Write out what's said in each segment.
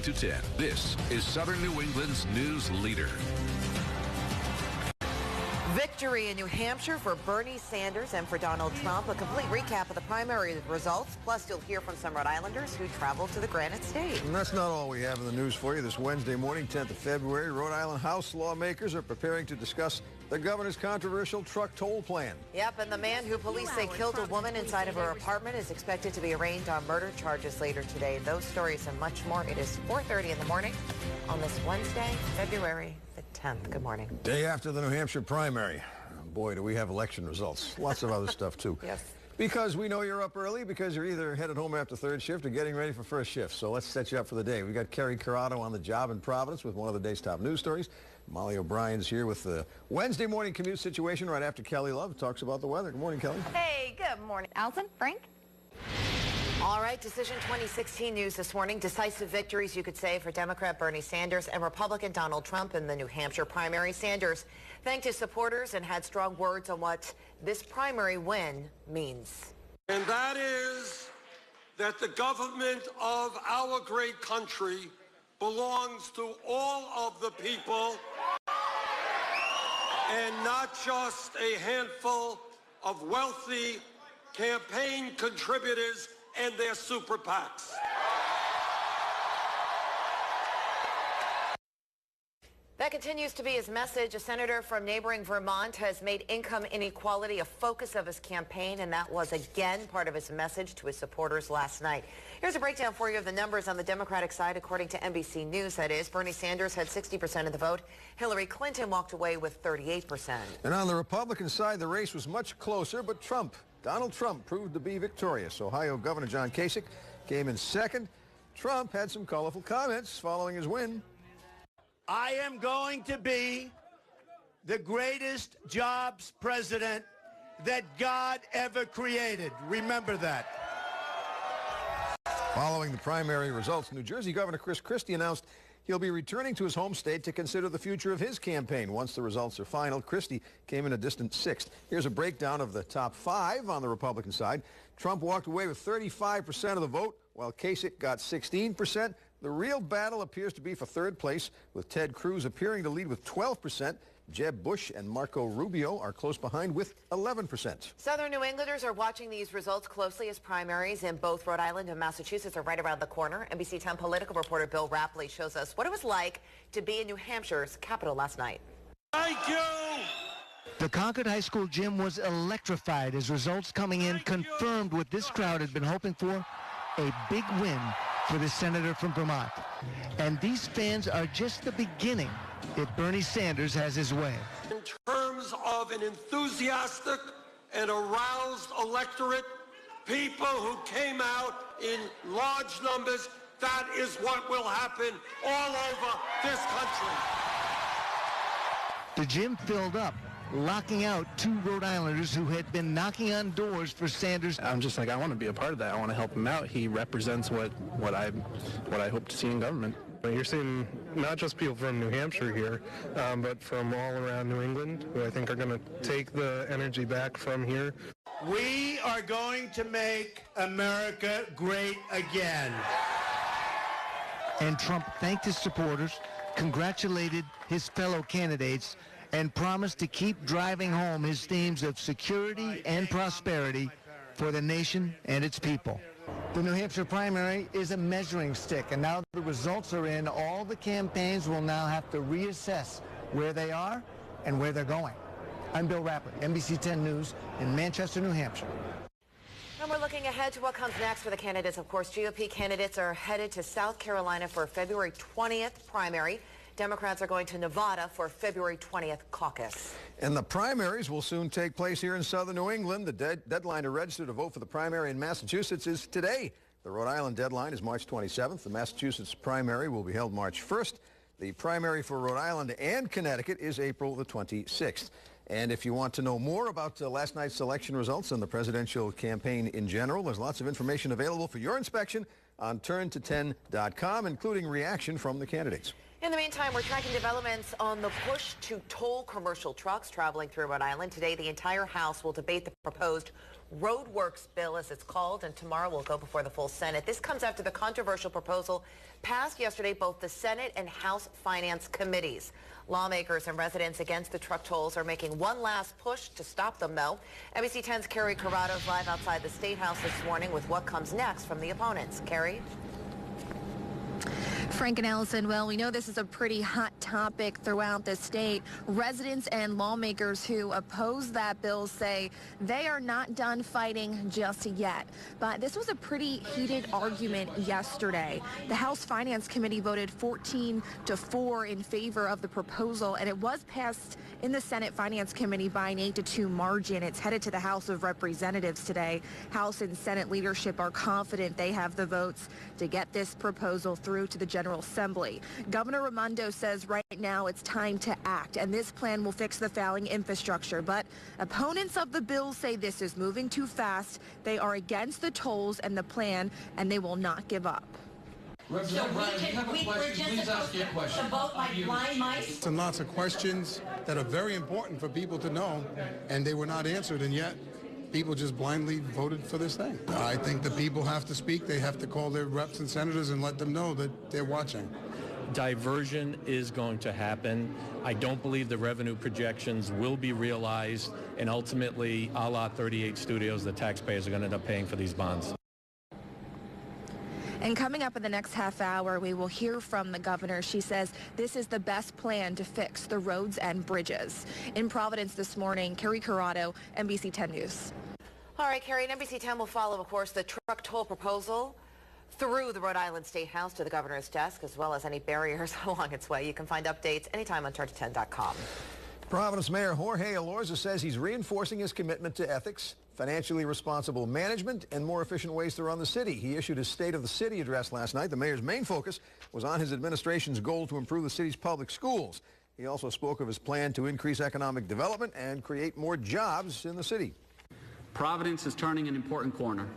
to 10. This is Southern New England's news leader. Victory in New Hampshire for Bernie Sanders and for Donald Trump. A complete recap of the primary results. Plus, you'll hear from some Rhode Islanders who traveled to the Granite State. And that's not all we have in the news for you. This Wednesday morning, 10th of February, Rhode Island House lawmakers are preparing to discuss the governor's controversial truck toll plan. Yep, and the man who police say killed a woman inside of her apartment is expected to be arraigned on murder charges later today. Those stories and much more. It is 4:30 in the morning on this Wednesday, February the 10th. Good morning. Day after the New Hampshire primary. Boy, do we have election results. Lots of other stuff, too. Yes. Because we know you're up early, because you're either headed home after third shift or getting ready for first shift. So let's set you up for the day. We got Kerry Corrado on the job in Providence with one of the day's top news stories. Molly O'Brien's here with the Wednesday morning commute situation right after Kelly Love talks about the weather. Good morning, Kelly. Hey, good morning. Allison, Frank? All right, Decision 2016 news this morning. Decisive victories, you could say, for Democrat Bernie Sanders and Republican Donald Trump in the New Hampshire primary. Sanders thanked his supporters and had strong words on what this primary win means. And that is that the government of our great country belongs to all of the people and not just a handful of wealthy campaign contributors and their super PACs. That continues to be his message. A senator from neighboring Vermont has made income inequality a focus of his campaign, and that was again part of his message to his supporters last night. Here's a breakdown for you of the numbers on the Democratic side, according to NBC News, that is. Bernie Sanders had 60% of the vote. Hillary Clinton walked away with 38%. And on the Republican side, the race was much closer, but Donald Trump proved to be victorious. Ohio Governor John Kasich came in second. Trump had some colorful comments following his win. I am going to be the greatest jobs president that God ever created. Remember that. Following the primary results, New Jersey Governor Chris Christie announced he'll be returning to his home state to consider the future of his campaign. Once the results are final, Christie came in a distant sixth. Here's a breakdown of the top five on the Republican side. Trump walked away with 35% of the vote, while Kasich got 16%. The real battle appears to be for third place, with Ted Cruz appearing to lead with 12%. Jeb Bush and Marco Rubio are close behind with 11%. Southern New Englanders are watching these results closely as primaries in both Rhode Island and Massachusetts are right around the corner. NBC 10 political reporter Bill Rapley shows us what it was like to be in New Hampshire's capital last night. Thank you! The Concord High School gym was electrified as results coming in confirmed what this crowd had been hoping for, a big win for the senator from Vermont. And these fans are just the beginning if Bernie Sanders has his way. In terms of an enthusiastic and aroused electorate, people who came out in large numbers, that is what will happen all over this country. The gym filled up, locking out two Rhode Islanders who had been knocking on doors for Sanders. I'm just like, I want to be a part of that. I want to help him out. He represents what I hope to see in government. You're seeing not just people from New Hampshire here, but from all around New England, who I think are going to take the energy back from here. We are going to make America great again. And Trump thanked his supporters, congratulated his fellow candidates, and promised to keep driving home his themes of security and prosperity for the nation and its people. The New Hampshire primary is a measuring stick, and now the results are in, all the campaigns will now have to reassess where they are and where they're going. I'm Bill Rapley, NBC 10 News in Manchester, New Hampshire. And we're looking ahead to what comes next for the candidates. Of course, GOP candidates are headed to South Carolina for a February 20th primary. Democrats are going to Nevada for February 20th caucus. And the primaries will soon take place here in southern New England. The deadline to register to vote for the primary in Massachusetts is today. The Rhode Island deadline is March 27th. The Massachusetts primary will be held March 1st. The primary for Rhode Island and Connecticut is April the 26th. And if you want to know more about last night's election results and the presidential campaign in general, there's lots of information available for your inspection on turnto10.com, including reaction from the candidates. In the meantime, we're tracking developments on the push to toll commercial trucks traveling through Rhode Island. Today, the entire House will debate the proposed roadworks bill, as it's called, and tomorrow will go before the full Senate. This comes after the controversial proposal passed yesterday both the Senate and House Finance Committees. Lawmakers and residents against the truck tolls are making one last push to stop them, though. NBC 10's Carrie Corrado is live outside the State House this morning with what comes next from the opponents. Carrie? Frank and Allison, well, we know this is a pretty hot topic throughout the state. Residents and lawmakers who oppose that bill say they are not done fighting just yet. But this was a pretty heated argument yesterday. The House Finance Committee voted 14-4 in favor of the proposal, and it was passed in the Senate Finance Committee by an 8-2 margin. It's headed to the House of Representatives today. House and Senate leadership are confident they have the votes to get this proposal through to the General Assembly. Governor Raimondo says right now it's time to act, and this plan will fix the failing infrastructure. But opponents of the bill say this is moving too fast. They are against the tolls and the plan, and they will not give up. Representative Brown, you have a question, please ask your question. To vote like blind mice? And lots of questions that are very important for people to know, and they were not answered, and yet people just blindly voted for this thing. I think the people have to speak. They have to call their reps and senators and let them know that they're watching. Diversion is going to happen. I don't believe the revenue projections will be realized, and ultimately, a la 38 Studios, the taxpayers are going to end up paying for these bonds. And coming up in the next half hour, we will hear from the governor. She says this is the best plan to fix the roads and bridges. In Providence this morning, Carrie Corrado, NBC 10 News. All right, Carrie, and NBC 10 will follow, of course, the truck toll proposal through the Rhode Island State House to the governor's desk, as well as any barriers along its way. You can find updates anytime on Church10.com. Providence Mayor Jorge Elorza says he's reinforcing his commitment to ethics, financially responsible management, and more efficient ways to run the city. He issued his State of the City address last night. The mayor's main focus was on his administration's goal to improve the city's public schools. He also spoke of his plan to increase economic development and create more jobs in the city. Providence is turning an important corner.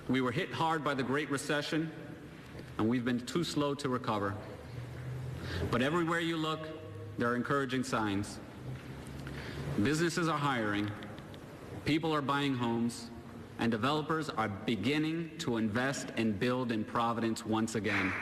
We were hit hard by the Great Recession, and we've been too slow to recover. But everywhere you look, there are encouraging signs. Businesses are hiring, people are buying homes, and developers are beginning to invest and build in Providence once again.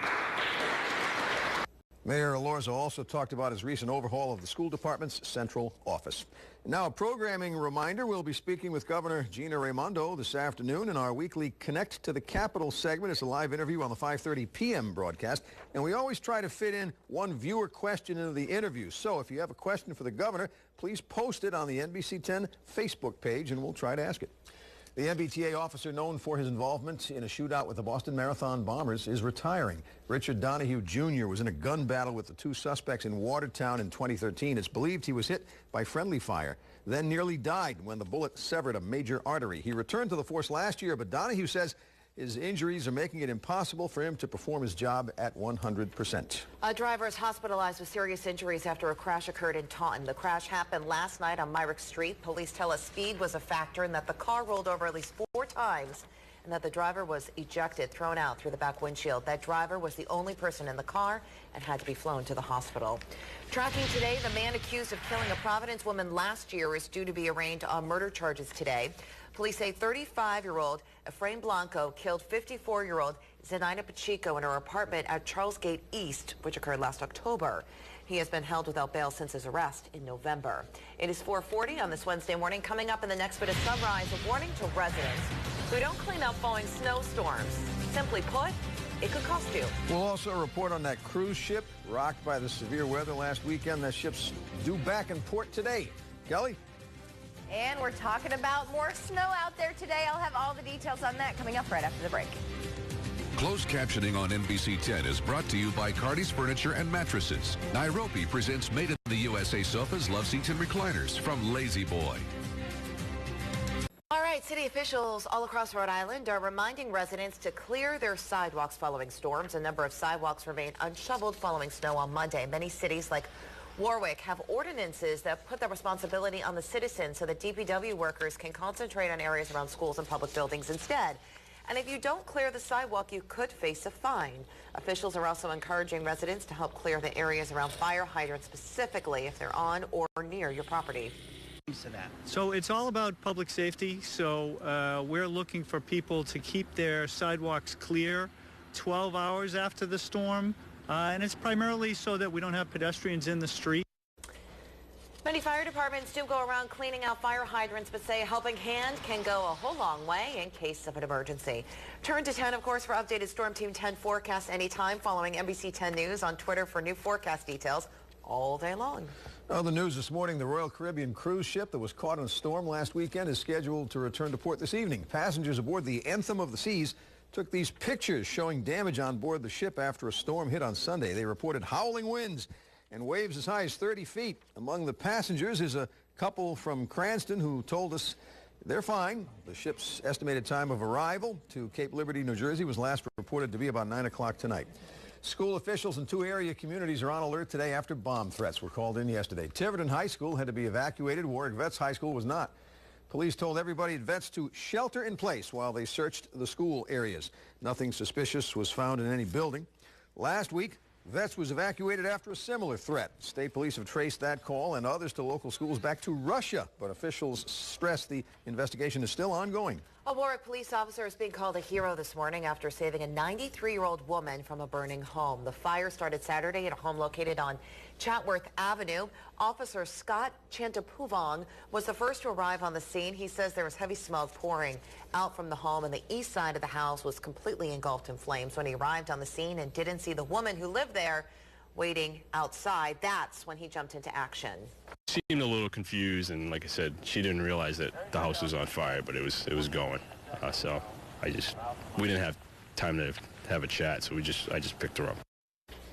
Mayor Elorza also talked about his recent overhaul of the school department's central office. Now, a programming reminder, we'll be speaking with Governor Gina Raimondo this afternoon in our weekly Connect to the Capitol segment. It's a live interview on the 5:30 p.m. broadcast, and we always try to fit in one viewer question into the interview. So if you have a question for the governor, please post it on the NBC 10 Facebook page, and we'll try to ask it. The MBTA officer known for his involvement in a shootout with the Boston Marathon bombers is retiring. Richard Donahue Jr. was in a gun battle with the two suspects in Watertown in 2013. It's believed he was hit by friendly fire, then nearly died when the bullet severed a major artery. He returned to the force last year, but Donahue says his injuries are making it impossible for him to perform his job at 100%. A driver is hospitalized with serious injuries after a crash occurred in Taunton. The crash happened last night on Myrick Street. Police tell us speed was a factor and that the car rolled over at least 4 times and that the driver was ejected, thrown out through the back windshield. That driver was the only person in the car and had to be flown to the hospital. Tracking today, the man accused of killing a Providence woman last year is due to be arraigned on murder charges today. Police say 35-year-old Efrain Blanco killed 54-year-old Zenaida Pacheco in her apartment at Charles Gate East, which occurred last October. He has been held without bail since his arrest in November. It is 4:40 on this Wednesday morning. Coming up in the next bit of Sunrise, a warning to residents who don't clean up following snowstorms. Simply put, it could cost you. We'll also report on that cruise ship rocked by the severe weather last weekend. That ship's due back in port today. Kelly? And we're talking about more snow out there today. I'll have all the details on that coming up right after the break. Closed captioning on NBC 10 is brought to you by Cardi's Furniture and Mattresses. Nairobi presents Made in the USA sofas, love seats, and recliners from Lazy Boy. All right, city officials all across Rhode Island are reminding residents to clear their sidewalks following storms. A number of sidewalks remain unshoveled following snow on Monday. Many cities like Warwick have ordinances that put the responsibility on the citizens so that DPW workers can concentrate on areas around schools and public buildings instead. And if you don't clear the sidewalk, you could face a fine. Officials are also encouraging residents to help clear the areas around fire hydrants, specifically if they're on or near your property. So it's all about public safety. So we're looking for people to keep their sidewalks clear 12 hours after the storm. And it's primarily so that we don't have pedestrians in the street. Many fire departments do go around cleaning out fire hydrants, but say a helping hand can go a whole long way in case of an emergency. Turn to 10, of course, for updated Storm Team 10 forecasts anytime, following NBC 10 News on Twitter for new forecast details all day long. The news this morning, the Royal Caribbean cruise ship that was caught in a storm last weekend is scheduled to return to port this evening. Passengers aboard the Anthem of the Seas took these pictures showing damage on board the ship after a storm hit on Sunday. They reported howling winds and waves as high as 30 feet. Among the passengers is a couple from Cranston who told us they're fine. The ship's estimated time of arrival to Cape Liberty, New Jersey was last reported to be about 9 o'clock tonight. School officials in 2 area communities are on alert today after bomb threats were called in yesterday. Tiverton High School had to be evacuated. Warwick Vets High School was not. Police told everybody at Vets to shelter in place while they searched the school areas. Nothing suspicious was found in any building. Last week, Vets was evacuated after a similar threat. State police have traced that call and others to local schools back to Russia, but officials stress the investigation is still ongoing. A Warwick police officer is being called a hero this morning after saving a 93-year-old woman from a burning home. The fire started Saturday at a home located on Chatworth Avenue. Officer Scott Chantapuvong was the first to arrive on the scene. He says there was heavy smoke pouring out from the home, and the east side of the house was completely engulfed in flames. When he arrived on the scene and didn't see the woman who lived there waiting outside, that's when he jumped into action. She seemed a little confused, and like I said, she didn't realize that the house was on fire, but it was going. So we didn't have time to have a chat, so I just picked her up.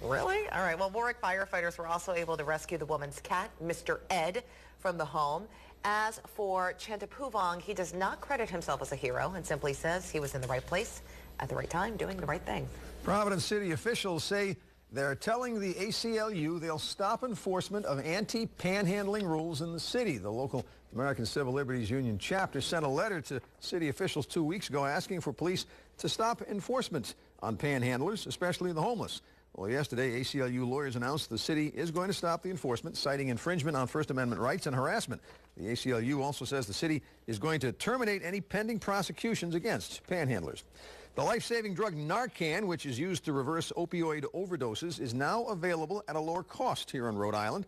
Really? All right. Well, Warwick firefighters were also able to rescue the woman's cat, Mr. Ed, from the home. As for Chantapuvong, he does not credit himself as a hero and simply says he was in the right place at the right time doing the right thing. Providence City officials say they're telling the ACLU they'll stop enforcement of anti-panhandling rules in the city. The local American Civil Liberties Union chapter sent a letter to city officials 2 weeks ago asking for police to stop enforcement on panhandlers, especially the homeless. Well, yesterday, ACLU lawyers announced the city is going to stop the enforcement, citing infringement on First Amendment rights and harassment. The ACLU also says the city is going to terminate any pending prosecutions against panhandlers. The life-saving drug Narcan, which is used to reverse opioid overdoses, is now available at a lower cost here in Rhode Island.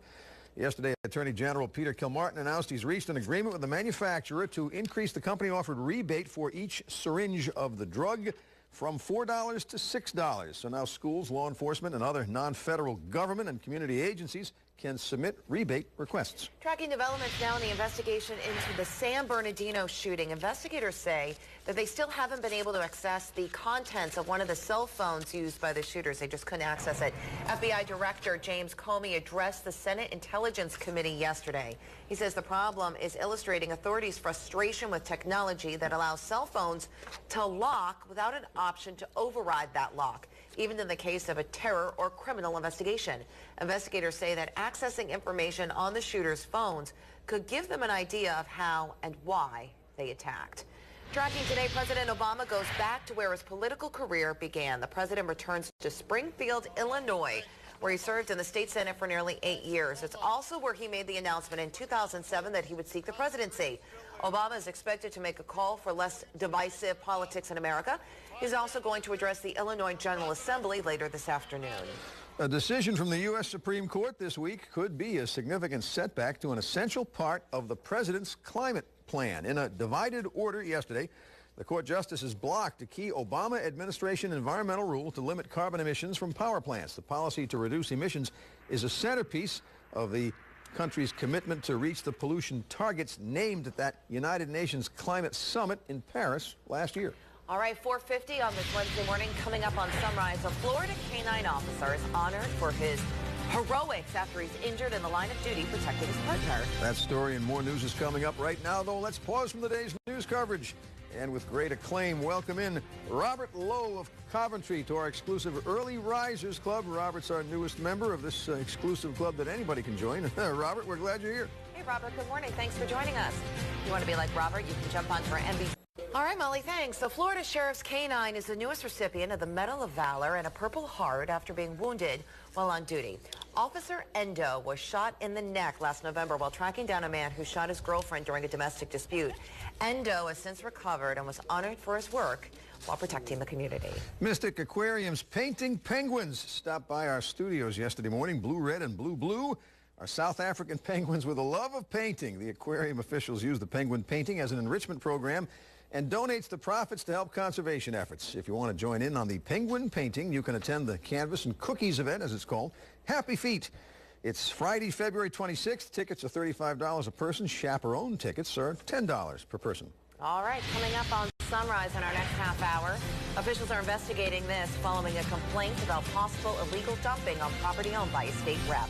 Yesterday, Attorney General Peter Kilmartin announced he's reached an agreement with the manufacturer to increase the company-offered rebate for each syringe of the drug from $4 to $6. So now schools, law enforcement, and other non-federal government and community agencies can submit rebate requests. Tracking developments now in the investigation into the San Bernardino shooting. Investigators say that they still haven't been able to access the contents of one of the cell phones used by the shooters. They just couldn't access it. FBI Director James Comey addressed the Senate Intelligence Committee yesterday. He says the problem is illustrating authorities' frustration with technology that allows cell phones to lock without an option to override that lock, even in the case of a terror or criminal investigation. Investigators say that accessing information on the shooter's phones could give them an idea of how and why they attacked. Tracking today, President Obama goes back to where his political career began. The president returns to Springfield, Illinois, where he served in the state Senate for nearly 8 years. It's also where he made the announcement in 2007 that he would seek the presidency. Obama is expected to make a call for less divisive politics in America. He's also going to address the Illinois General Assembly later this afternoon. A decision from the U.S. Supreme Court this week could be a significant setback to an essential part of the president's climate plan. In a divided order yesterday, the court justices blocked a key Obama administration environmental rule to limit carbon emissions from power plants. The policy to reduce emissions is a centerpiece of the country's commitment to reach the pollution targets named at that United Nations Climate Summit in Paris last year. All right, 4:50 on this Wednesday morning. Coming up on Sunrise, a Florida canine officer is honored for his heroics after he's injured in the line of duty protecting his partner. That story and more news is coming up right now, though. Let's pause from the day's news coverage. And with great acclaim, welcome in Robert Lowe of Coventry to our exclusive Early Risers Club. Robert's our newest member of this exclusive club that anybody can join. Robert, we're glad you're here. Hey, Robert, good morning. Thanks for joining us. If you want to be like Robert, you can jump onto our NBC All right, Molly, thanks. So Florida Sheriff's K-9 is the newest recipient of the Medal of Valor and a Purple Heart after being wounded while on duty. Officer Endo was shot in the neck last November while tracking down a man who shot his girlfriend during a domestic dispute. Endo has since recovered and was honored for his work while protecting the community. Mystic Aquarium's painting penguins stopped by our studios yesterday morning. Blue red and blue blue are South African penguins with a love of painting. The aquarium officials use the penguin painting as an enrichment program and donates the profits to help conservation efforts. If you want to join in on the penguin painting, you can attend the Canvas and Cookies event, as it's called, Happy Feet. It's Friday, February 26th. Tickets are $35 a person. Chaperone tickets are $10 per person. All right, coming up on Sunrise in our next half hour, officials are investigating this following a complaint about possible illegal dumping on property owned by a state rep.